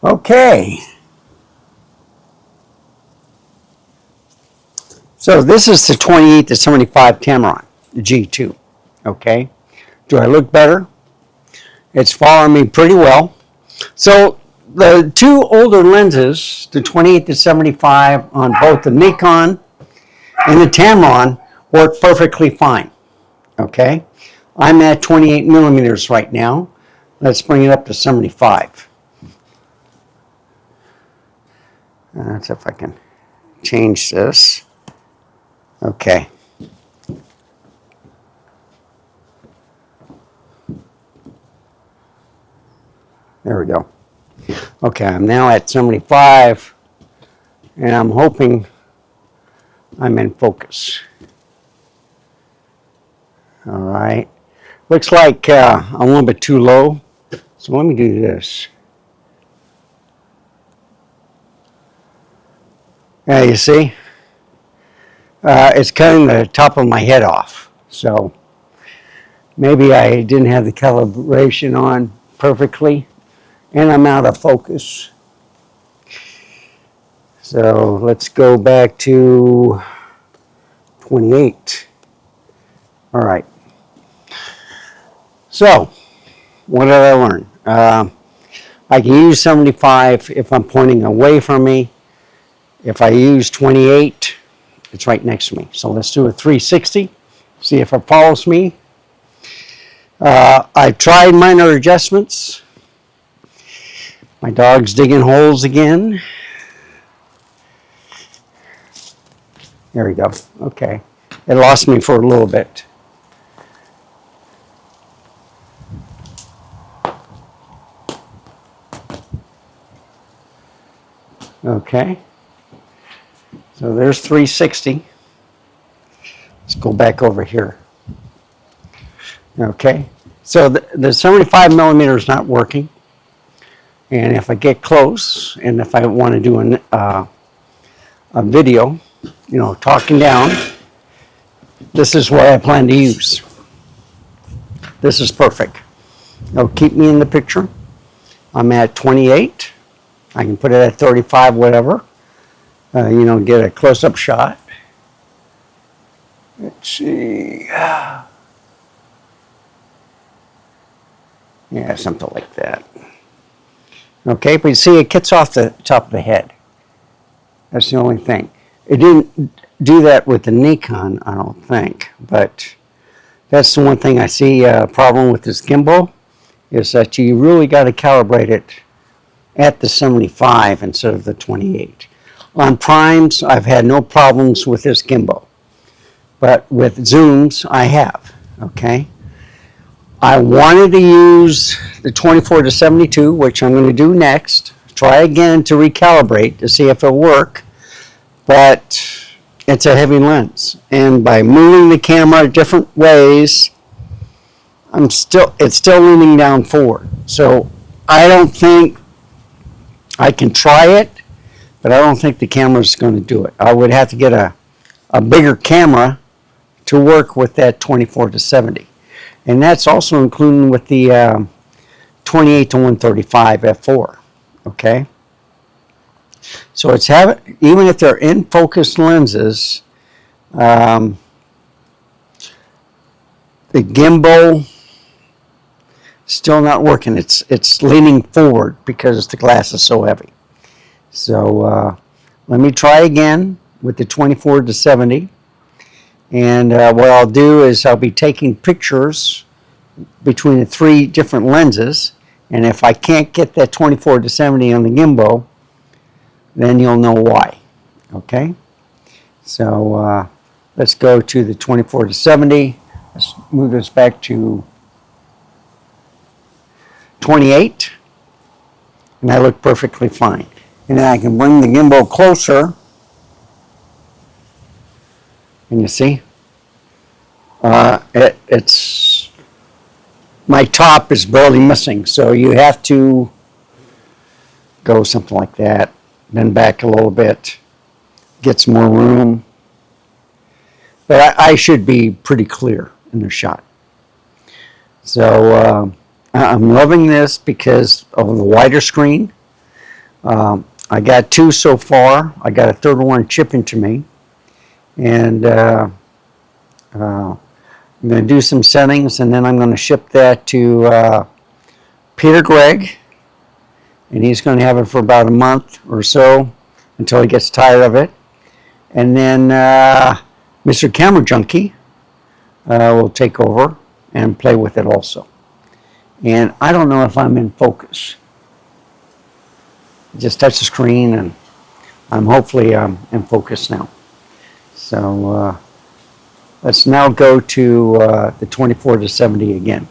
Okay. So this is the 28 to 75 Tamron, the G2. Okay. Do I look better? It's following me pretty well. So the two older lenses, the 28 to 75 on both the Nikon and the Tamron, work perfectly fine. Okay. I'm at 28 millimeters right now. Let's bring it up to 75. Let's see if I can change this. Okay. There we go. Okay, I'm now at 75, and I'm hoping I'm in focus. All right. Looks like I'm a little bit too low, so let me do this. Yeah, you see? It's cutting the top of my head off, so maybe I didn't have the calibration on perfectly, and I'm out of focus. So let's go back to 28. All right. So, what did I learn? I can use 75 if I'm pointing away from me. If I use 28, it's right next to me. So let's do a 360, see if it follows me. I tried minor adjustments. My dog's digging holes again. There we go. Okay. It lost me for a little bit. Okay. So there's 360. Let's go back over here. Okay. So the 75 millimeter is not working. And if I get close, and if I want to do a video, you know, talking down, this is what I plan to use. This is perfect. It'll keep me in the picture. I'm at 28. I can put it at 35, whatever. You know, get a close-up shot. Let's see. Yeah, something like that. Okay, but you see it gets off the top of the head. That's the only thing. It didn't do that with the Nikon, I don't think, but that's the one thing I see a problem with this gimbal, is that you really got to calibrate it at the 75 instead of the 28. On primes, I've had no problems with this gimbal, but with zooms, I have, okay? I wanted to use the 24 to 72, which I'm going to do next, try again to recalibrate to see if it'll work, but it's a heavy lens, and by moving the camera different ways, it's still leaning down forward. So I don't think I can try it, but I don't think the camera's going to do it. I would have to get a bigger camera to work with that 24 to 70. And that's also including with the 28 to 135 f4, okay? So it's even if they're in focus lenses, the gimbal still not working. It's leaning forward because the glass is so heavy. So let me try again with the 24 to 70. And what I'll do is I'll be taking pictures between the three different lenses. And if I can't get that 24 to 70 on the gimbal, then you'll know why. Okay? So let's go to the 24 to 70. Let's move this back to 28. And I look perfectly fine. And then I can bring the gimbal closer. And you see? It's my top is barely missing. So you have to go something like that. Then back a little bit. Get some more room. But I should be pretty clear in the shot. So I'm loving this because of the wider screen. I got 2 so far. I got a third one shipping to me. And I'm going to do some settings, and then I'm going to ship that to Peter Gregg. And he's going to have it for about a month or so until he gets tired of it. And then Mr. Camera Junkie will take over and play with it also. And I don't know if I'm in focus. Just touch the screen, and I'm hopefully in focus now. So let's now go to the 24 to 70 again.